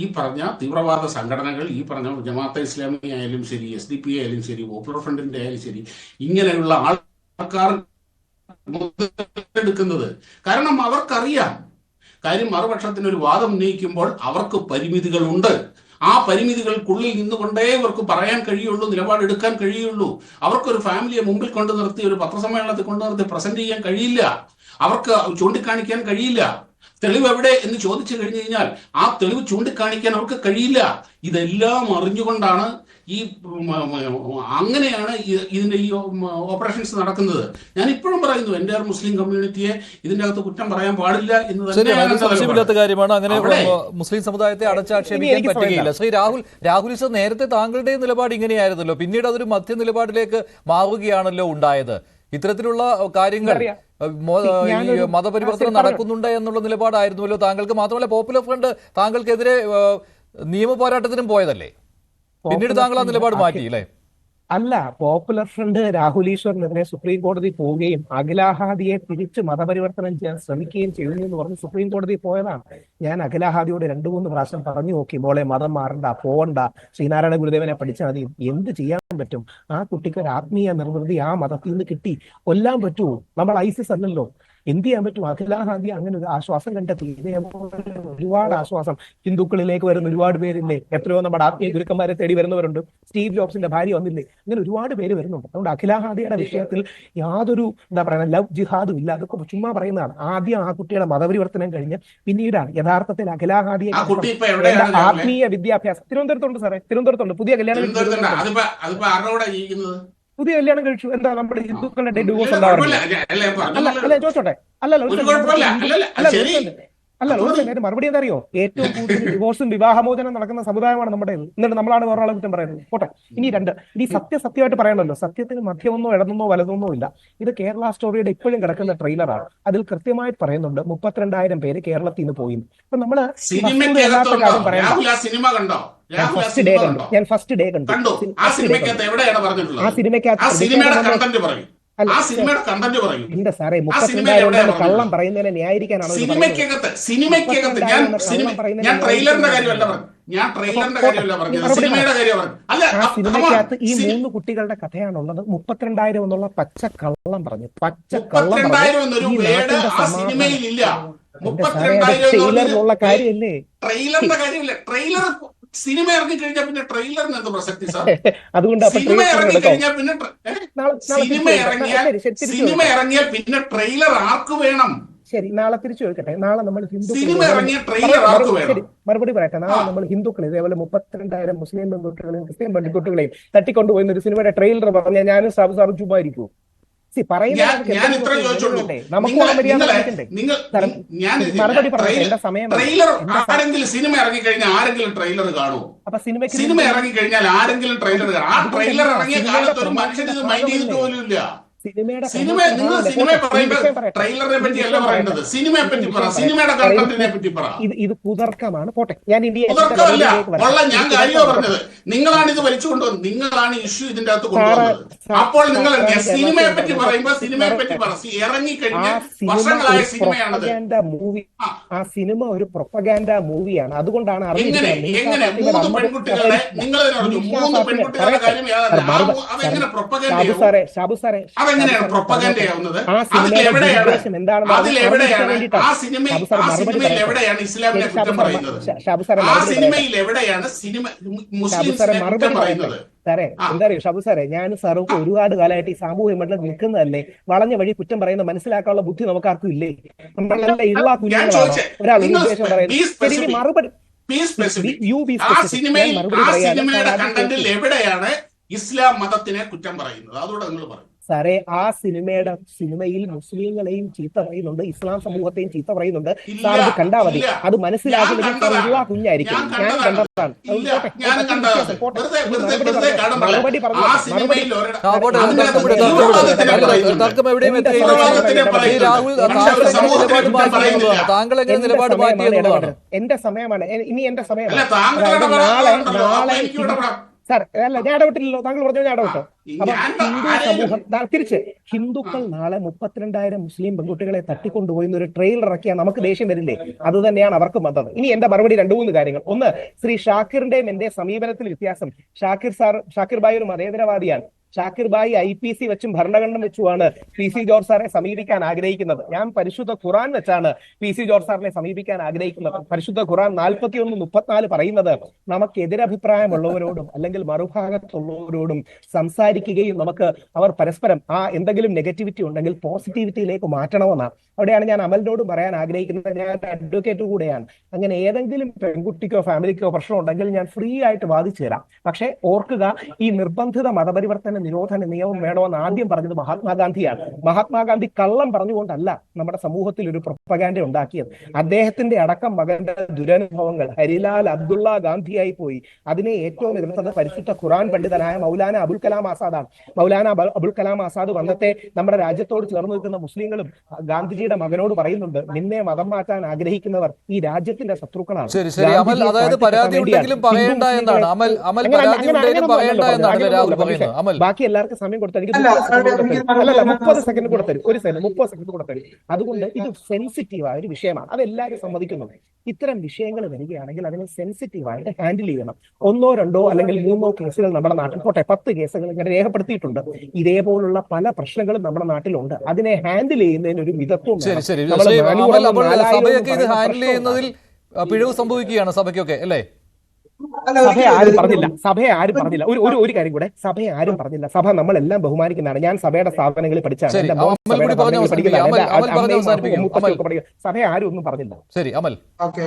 ഈ പറഞ്ഞ തീവ്രവാദ സംഘടനകൾ, ഈ പറഞ്ഞ ജമാഅത്തെ ഇസ്ലാമി ആയാലും ശരി, SDP ആയാലും ശരി, പോപ്പുലർ ഫ്രണ്ടിന്റെ ആയാലും ശരി, ഇങ്ങനെയുള്ള ആൾക്കാർ എടുക്കുന്നത്. കാരണം അവർക്കറിയാം, കാര്യം മറുപക്ഷത്തിന് ഒരു വാദം ഉന്നയിക്കുമ്പോൾ അവർക്ക് പരിമിതികളുണ്ട്. ആ പരിമിതികൾക്കുള്ളിൽ നിന്നുകൊണ്ടേ അവർക്ക് പറയാൻ കഴിയുള്ളൂ, നിലപാടെടുക്കാൻ കഴിയുള്ളൂ. അവർക്കൊരു ഫാമിലിയെ മുമ്പിൽ കൊണ്ടു നിർത്തി ഒരു പത്രസമ്മേളനത്തിൽ കൊണ്ടു നിർത്തി പ്രസന്റ് ചെയ്യാൻ കഴിയില്ല. അവർക്ക് ചൂണ്ടിക്കാണിക്കാൻ കഴിയില്ല. തെളിവ് എവിടെ എന്ന് ചോദിച്ചു കഴിഞ്ഞു കഴിഞ്ഞാൽ ആ തെളിവ് ചൂണ്ടിക്കാണിക്കാൻ അവർക്ക് കഴിയില്ല. ഇതെല്ലാം അറിഞ്ഞുകൊണ്ടാണ് ഈ അങ്ങനെയാണ് ഇതിന്റെ ഈ ഓപ്പറേഷൻസ് നടക്കുന്നത്. ഞാൻ ഇപ്പോഴും പറയുന്നു, എൻ്റെ മുസ്ലിം കമ്മ്യൂണിറ്റിയെ ഇതിന്റെ അകത്ത് കുറ്റം പറയാൻ പാടില്ല എന്ന് സംശയമില്ലാത്ത കാര്യമാണ്. അങ്ങനെ മുസ്ലിം സമുദായത്തെ അടച്ചാക്ഷേപിക്കാൻ പറ്റുകയില്ല. ശ്രീ രാഹുൽ സർ, നേരത്തെ താങ്കളുടെ നിലപാട് ഇങ്ങനെയായിരുന്നല്ലോ, പിന്നീട് അതൊരു മധ്യ നിലപാടിലേക്ക് മാറുകയാണല്ലോ ഉണ്ടായത്. ഇത്തരത്തിലുള്ള കാര്യങ്ങൾ മതപരിവർത്തനം നടക്കുന്നുണ്ട് എന്നുള്ള നിലപാടായിരുന്നുവല്ലോ താങ്കൾക്ക്. മാത്രമല്ല പോപ്പുലർ ഫ്രണ്ട് താങ്കൾക്കെതിരെ നിയമ പോരാട്ടത്തിനും പോയതല്ലേ, പിന്നീട് താങ്കൾ ആ നിലപാട് മാറ്റി അല്ലേ? അല്ല, പോപ്പുലർ ഫ്രണ്ട് രാഹുൽ ഈശ്വറിനെതിരെ സുപ്രീം കോടതി പോവുകയും അഖിലാഹാദിയെ തിരിച്ച് മതപരിവർത്തനം ചെയ്യാൻ ശ്രമിക്കുകയും ചെയ്യുന്നു എന്ന് പറഞ്ഞ് സുപ്രീം കോടതി പോയതാണ്. ഞാൻ അഖിലാഹാദിയോട് 2-3 പ്രാവശ്യം പറഞ്ഞു നോക്കി, മോളെ മതം മാറണ്ട, പോവണ്ട, ശ്രീനാരായണ ഗുരുദേവനെ പഠിച്ചാൽ മതി. എന്ത് ചെയ്യാൻ പറ്റും? ആ കുട്ടിക്ക് ഒരു ആത്മീയ നിർവൃതി ആ മതത്തിൽ നിന്ന് കിട്ടി. കൊല്ലാൻ പറ്റുമോ? നമ്മൾ ISIS അല്ലല്ലോ. എന്ത് ചെയ്യാൻ പറ്റും? അഖിലാഹാദി അങ്ങനെ ഒരു ആശ്വാസം കണ്ടെത്തി. ഇതേപോലെ ഒരുപാട് ആശ്വാസം ഹിന്ദുക്കളിലേക്ക് വരുന്ന ഒരുപാട് പേരില്ലേ. എത്രയോ നമ്മുടെ ആത്മീയ ഗുരുക്കന്മാരെ തേടി വരുന്നവരുണ്ട്. സ്റ്റീവ് ജോബ്സിന്റെ ഭാര്യ വന്നില്ലേ. അങ്ങനെ ഒരുപാട് പേര് വരുന്നുണ്ട്. അതുകൊണ്ട് അഖിലാഹാദിയുടെ വിഷയത്തിൽ യാതൊരു ലവ് ജിഹാദും ഇല്ല. അതൊക്കെ ചുമ്മാ പറയുന്നതാണ്. ആദ്യം ആ കുട്ടിയുടെ മതപരിവർത്തനം കഴിഞ്ഞ് പിന്നീടാണ് യഥാർത്ഥത്തിൽ അഖിലാഹാദിയെ ആത്മീയ വിദ്യാഭ്യാസം. തിരുവനന്തപുരത്തുണ്ട് സാറേ, തിരുവനന്തപുരത്തുണ്ട്. പുതിയ കല്യാണം കഴിച്ചു. എന്താ നമ്മുടെ ഹിന്ദുക്കളുടെ ഡിവോഴ്സ് ഉണ്ടാവാറില്ല? അല്ല ചോദിച്ചോട്ടെ, അല്ല മറുപടി എന്താ അറിയോ? ഏറ്റവും കൂടുതൽ ഡിവോഴ്സും വിവാഹമോചനം നടക്കുന്ന സമുദായമാണ് നമ്മുടെ. എന്നിട്ട് നമ്മളാണ് വേറെ ആളെ കുറ്റം പറയുന്നത്. പോട്ടെ. ഇനി ഇത് സത്യമായിട്ട് പറയണമല്ലോ. സത്യത്തിന് മധ്യമൊന്നോ ഇടന്നോ വലതൊന്നോ ഇല്ല. ഇത് കേരള സ്റ്റോറിയുടെ ഇപ്പോഴും കിടക്കുന്ന ട്രെയിലറാണ്. അതിൽ കൃത്യമായിട്ട് പറയുന്നുണ്ട് 32,000 പേര് കേരളത്തിൽ നിന്ന് പോയി. അപ്പൊ നമ്മള് യഥാർത്ഥ കാര്യം പറയാം. ഞാൻ ഫസ്റ്റ് ഡേ കണ്ടു. ആ സിനിമയ്ക്കകത്ത് എന്റെ സാറേ 32,000 കള്ളം പറയുന്നതിനെ ന്യായീകരിക്കാനാണ്. ആ സിനിമയ്ക്കകത്ത് ഈ 3 കുട്ടികളുടെ കഥയാണുള്ളത്. 32,000 എന്നുള്ള പച്ചക്കള്ളം പറഞ്ഞു. ട്രെയിലറിലുള്ള കാര്യമല്ലേ? സിനിമ ഇറങ്ങി കഴിഞ്ഞാൽ പിന്നെ ട്രെയിലറിന് എന്ത് പ്രസക്തി സാർ? അതുകൊണ്ട് സിനിമ ഇറങ്ങി കഴിഞ്ഞാൽ പിന്നെ സിനിമ ഇറങ്ങിയാൽ പിന്നെ ട്രെയിലർ ആർക്ക് വേണം? ശരി, നാളെ തിരിച്ചു ചോദിക്കട്ടെ. നാളെ നമ്മൾ മറുപടി പറയട്ടെ. നാളെ നമ്മൾ ഹിന്ദുക്കൾ ഇതേപോലെ 32,000 മുസ്ലിം പെൺകുട്ടികളെയും ക്രിസ്ത്യൻ പെൺകുട്ടികളെയും തട്ടിക്കൊണ്ടുപോയി ഒരു സിനിമയുടെ ട്രെയിലർ പറഞ്ഞാൽ ഞാനും സാബു ചുമ്മാ ഇരിക്കൂ. സിനിമ ഇറങ്ങി കഴിഞ്ഞാൽ ആരെങ്കിലും ട്രെയിലർ കാണുമോ? അപ്പൊ സിനിമ ഇറങ്ങി കഴിഞ്ഞാൽ ആരെങ്കിലും ട്രെയിലർ കാണും? ആ ട്രെയിലർ ഇറങ്ങിയ കാലത്ത് ഒരു മനുഷ്യൻ ഇത് മൈൻഡ് ചെയ്തിട്ട് പോലും ഇല്ല. ട്രെയിലറിനെ പറ്റിയല്ല പറയുന്നത്, സിനിമയെ പറ്റി പറ, സിനിമയുടെ കണ്ടന്റിനെ പറ്റി പറ. ഇത് കുതർക്കമാണ്. പോട്ടെ, ഞാൻ ഞാൻ കാര്യമാണ് പറഞ്ഞത്. നിങ്ങളാണ് ഇത് വലിച്ചു കൊണ്ടുവന്നത്, നിങ്ങളാണ് ഇഷ്യൂ ഇതിന്റെ അകത്ത് കൊണ്ടുവന്നത്. അപ്പോൾ നിങ്ങൾ സിനിമയെ പറ്റി പറയുമ്പോ സിനിമയെ പറ്റി പറ. ഇറങ്ങിക്കഴിഞ്ഞ വർഷങ്ങളായ സിനിമയാണത്. ആ സിനിമ ഒരു പ്രൊപ്പഗാൻഡ മൂവിയാണ്. അതുകൊണ്ടാണ് എങ്ങനെ 3 പെൺകുട്ടികളെ നിങ്ങൾ 3 പെൺകുട്ടികളുടെ കാര്യം അതെങ്ങനെ പ്രൊപ്പഗാൻഡ? ഷാബു സാറേ, അതെങ്ങനെയാണ് പ്രൊപ്പഗാൻഡ ആവുന്നത്? ആ സിനിമയിൽ എവിടെയാണ് ഇസ്ലാമിനെ കുറ്റം പറയുന്നത്? ആ സിനിമയിൽ എവിടെയാണ് മുസ്ലിംസിനെ കുറ്റം പറയുന്നത്? സാറേ എന്താ അറിയോ ഷാബു സാറേ, ഞാൻ സാറൊക്കെ ഒരുപാട് കാലമായിട്ട് ഈ സാമൂഹ്യ മണ്ഡലം നിൽക്കുന്നതല്ലേ. വളഞ്ഞ വഴി കുറ്റം പറയുന്ന മനസ്സിലാക്കാനുള്ള ബുദ്ധി നമുക്കാർക്കും ഇല്ലേ? നമ്മളെല്ലാം ഇള്ള കുഞ്ഞുങ്ങളാണ്. ഒരാൾ ഒരു ഉദ്ദേശം പറയുന്നത് മറുപടി. ആ സിനിമയുടെ കണ്ടന്റിൽ എവിടെയാണ് ഇസ്ലാം മതത്തിനെ കുറ്റം പറയുന്നത്? അതോടെ നിങ്ങൾ പറയും. സാറേ, ആ സിനിമയിൽ മുസ്ലിങ്ങളെയും ചീത്ത പറയുന്നുണ്ട്, ഇസ്ലാം സമൂഹത്തെയും ചീത്ത പറയുന്നുണ്ട്. സാർ അത് കണ്ടാ മതി. അത് മനസ്സിലാക്കില്ലെങ്കിൽ സാർ ഉള്ള കുഞ്ഞായിരിക്കും. ഞാൻ കണ്ടതാണ്. മറുപടി എന്റെ സമയമാണ്. ഇനി എന്റെ സമയമാണ്. നാളെ സാർ അല്ല, ഞാൻ ഇടപെട്ടില്ലല്ലോ, താങ്കൾ പറഞ്ഞു ഞാൻ ഇടപെട്ടോ. അപ്പൊ ഞാൻ ഹിന്ദു സമൂഹം തിരിച്ച് ഹിന്ദുക്കൾ നാളെ 32,000 മുസ്ലിം പെൺകുട്ടികളെ തട്ടിക്കൊണ്ടുപോയി ഒരു ട്രെയിലർ ഇറക്കിയാൽ നമുക്ക് ദേഷ്യം വരില്ലേ? അത് തന്നെയാണ് അവർക്കും വന്നത്. ഇനി എന്റെ മറുപടി 2-3 കാര്യങ്ങൾ. ഒന്ന്, ശ്രീ ഷാക്കിറിന്റെയും എന്റെ സമീപനത്തിൽ വ്യത്യാസം. ഷാക്കിർ ഭായി ഒരു മതേതരവാദിയാണ്. ഷാക്കിർ ഭായി IPC വെച്ചും ഭരണഘടന വെച്ചുമാണ് PC ജോർജ് സാറെ സമീപിക്കാൻ ആഗ്രഹിക്കുന്നത്. ഞാൻ പരിശുദ്ധ ഖുറാൻ വെച്ചാണ് PC ജോർജ് സാറിനെ സമീപിക്കാൻ ആഗ്രഹിക്കുന്നത്. പരിശുദ്ധ ഖുറാൻ 41-34 പറയുന്നത് നമുക്ക് എതിരഭിപ്രായമുള്ളവരോടും അല്ലെങ്കിൽ മറുഭാഗത്തുള്ളവരോടും സംസാരിക്കുകയും നമുക്ക് അവർ പരസ്പരം ആ എന്തെങ്കിലും നെഗറ്റിവിറ്റി ഉണ്ടെങ്കിൽ പോസിറ്റിവിറ്റിയിലേക്ക് മാറ്റണമെന്നാണ്. അവിടെയാണ് ഞാൻ അമലിനോടും പറയാൻ ആഗ്രഹിക്കുന്നത്. ഞാൻ അഡ്വക്കേറ്റ് കൂടെയാണ്. അങ്ങനെ ഏതെങ്കിലും പെൺകുട്ടിക്കോ ഫാമിലിക്കോ പ്രശ്നം ഉണ്ടെങ്കിൽ ഞാൻ ഫ്രീ ആയിട്ട് വാദിച്ചു തരാം. പക്ഷെ ഓർക്കുക, ഈ നിർബന്ധിത മതപരിവർത്തന നിരോധന നിയമം വേണമെന്ന് ആദ്യം പറഞ്ഞത് മഹാത്മാഗാന്ധിയാണ്. മഹാത്മാഗാന്ധി കള്ളം പറഞ്ഞുകൊണ്ടല്ല നമ്മുടെ സമൂഹത്തിൽ ഒരു പ്രൊപ്പഗാൻഡ ഉണ്ടാക്കിയത്. അദ്ദേഹത്തിന്റെ അടക്കം മകന്റെ ദുരനുഭവങ്ങൾ ഹരിലാൽ അബ്ദുള്ള ഗാന്ധിയായി പോയി. അതിനെ ഏറ്റവും എതിർത്തത് പരിശുദ്ധ ഖുറാൻ പണ്ഡിതനായ മൗലാന അബുൽ കലാം ആസാദാണ്. മൗലാന അബുൽ കലാം ആസാദ് വന്നത്തെ നമ്മുടെ രാജ്യത്തോട് ചേർന്ന് നിൽക്കുന്ന മുസ്ലിങ്ങളും ഗാന്ധിജിയുടെ മകനോട് പറയുന്നുണ്ട്, നിന്നെ മതം മാറ്റാൻ ആഗ്രഹിക്കുന്നവർ ഈ രാജ്യത്തിന്റെ ശത്രുക്കളാണ്. അതായത് പരാതി ഉണ്ടെങ്കിലും പറയേണ്ട എന്നാണ് അമൽ പരാതി ഉണ്ടെങ്കിലും പറയേണ്ട എന്നാണ് രാഹുൽ പറയുന്നത്. അമൽ, ബാക്കി എല്ലാവർക്കും സമയം കൊടുത്താൽ എനിക്ക് 30 സെക്കൻഡ് കൊടുത്തരും. 1 സെക്കൻഡ് 30 സെക്കൻഡ് കൊടുത്തരും. അതുകൊണ്ട് ഇത് സെൻസിറ്റീവായ ഒരു വിഷയമാണ്, അത് എല്ലാവരും സമ്മതിക്കുന്നുണ്ട്. ഇത്തരം വിഷയങ്ങൾ വരികയാണെങ്കിൽ അതിനെ സെൻസിറ്റീവായിട്ട് ഹാൻഡിൽ ചെയ്യണം. 1, 2 അല്ലെങ്കിൽ 3 കേസുകൾ നമ്മുടെ നാട്ടിൽ, 10 കേസുകൾ ഇങ്ങനെ രേഖപ്പെടുത്തിയിട്ടുണ്ട്. ഇതേപോലുള്ള പല പ്രശ്നങ്ങളും നമ്മുടെ നാട്ടിലുണ്ട്. അതിനെ ഹാൻഡിൽ ചെയ്യുന്നതിന് ഒരു മിതത്വം സഭയൊക്കെ ഇത് ഹാൻഡിൽ ചെയ്യുന്നതിൽ പിഴവ് സംഭവിക്കുകയാണ് സഭയ്ക്കൊക്കെ, അല്ലേ? സഭയെ ആരും പറഞ്ഞില്ല. ഒരു കാര്യം കൂടെ, സഭയെ ആരും പറഞ്ഞില്ല. സഭ നമ്മളെല്ലാം ബഹുമാനിക്കുന്നതാണ്. ഞാൻ സഭയുടെ സ്ഥാപനങ്ങളിൽ പഠിച്ചാണ്. സഭയെ ആരും ഒന്നും പറഞ്ഞില്ല. ശരി അമൽ. ഓക്കെ.